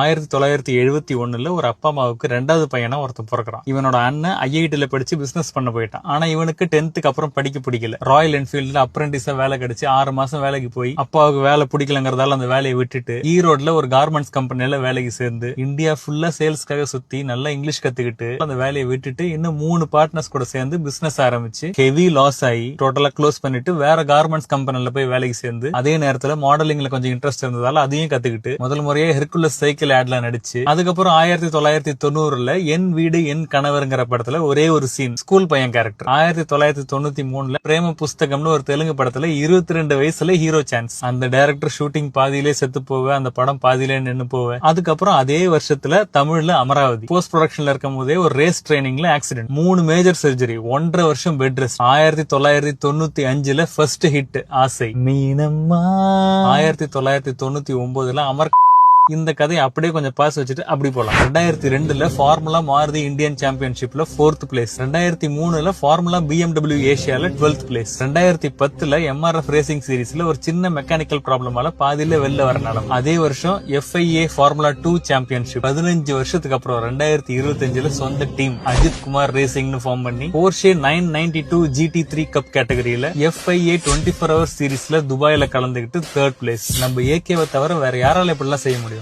1971 ஒரு அப்பா அம்மாவுக்கு ரெண்டாவது பையனா ஒருத்தன் பிறக்கிறான். இவனோட அண்ணன் ஐஐடில படிச்சு பிசினஸ் பண்ண போயிட்டான். ஆனா இவனுக்கு 10th அப்புறம் படிக்க பிடிக்கல. ராயல் என்ஃபீல்ட்ல அப்ரெண்டிஸா வேலை கிடைச்சு 6 மாசம் வேலைக்கு போய் அப்பாவுக்கு வேலை பிடிக்கலங்கிறதால அந்த வேலையை விட்டுட்டு ஈரோட்ல ஒரு கார்மெண்ட்ஸ் கம்பெனில வேலைக்கு சேர்ந்து இந்தியா ஃபுல்லா சேல்ஸ்க்காக சுத்தி நல்லா இங்கிலீஷ் கத்துக்கிட்டு அந்த வேலையை விட்டுட்டு இன்னும் 3 பார்ட்னர்ஸ் கூட சேர்ந்து பிசினஸ் ஆரம்பிச்சு ஹெவி லாஸ் ஆகி டோட்டலா க்ளோஸ் பண்ணிட்டு வேற கார்மெண்ட்ஸ் கம்பெனில போய் வேலைக்கு சேர்ந்து அதே நேரத்துல மாடலிங்ல கொஞ்சம் இன்ட்ரெஸ்ட் இருந்ததால அதையும் கத்துக்கிட்டு முதல் முறையே ஹெர்குலஸ் சைக்கிள் ஆட்ல நடிச்சு அதுக்கப்புறம் 1990 என் வீடு என் கணவர்ங்கிற படத்துல ஒரே ஒரு சீன் ஸ்கூல் பையன் கேரக்டர். 1993 பிரேம புஸ்தகம்னு ஒரு தெலுங்கு படத்துல 22 வயசுல ஹீரோ சான்ஸ். அந்த டைரக்டர் ஷூட்டிங் பாதியிலே செத்து போவ, அந்த படம் பாதியிலே நின்னு போவ. அதுக்கப்புறம் அதே வருஷத்துல தமிழ்ல அமராவதி போஸ்ட் ப்ரொடக்ஷன்ல இருக்கும் போதே ஒரு ரேஸ் ட்ரைனிங்ல ஆக்சிடென்ட், 3 மேஜர் சர்ஜரி, 1.5 வருஷம் பெட் ரெஸ்ட். 1995 ஃபர்ஸ்ட் ஹிட் ஆசை மீனம்மா. 1999 அமர். இந்த கதையை அப்படியே கொஞ்சம் பாஸ் வச்சுட்டு அப்படி போலாம். 2002 ஃபார்முலா மாருதி இந்தியன் சாம்பியன்ஷிப்ல 4th பிளேஸ். 2003 ஃபார்முலா BMW ஏசியால 12th பிளேஸ். 2010 MRF ரேசிங் சீரீஸ்ல ஒரு சின்ன மெக்கானிக்கல் ப்ராப்ளமால பாதியில வெளில வர நிலம். அதே வருஷம் FIA ஃபார்முலா 2 சாம்பியன்ஷிப். 15 வருஷத்துக்கு அப்புறம் 2025 சொந்த டீம் அஜித் குமார் ரேசிங்னு ஃபார்ம் பண்ணி Porsche 992 GT3 கப் கேட்டகரியில FIA 24 ஹவர்ஸ் சீரீஸ்ல துபாயில கலந்துகிட்டு 3rd பிளேஸ். நம்ம ஏகேவை தவிர வேற யாரால இப்படிலாம் செய்ய முடியும்?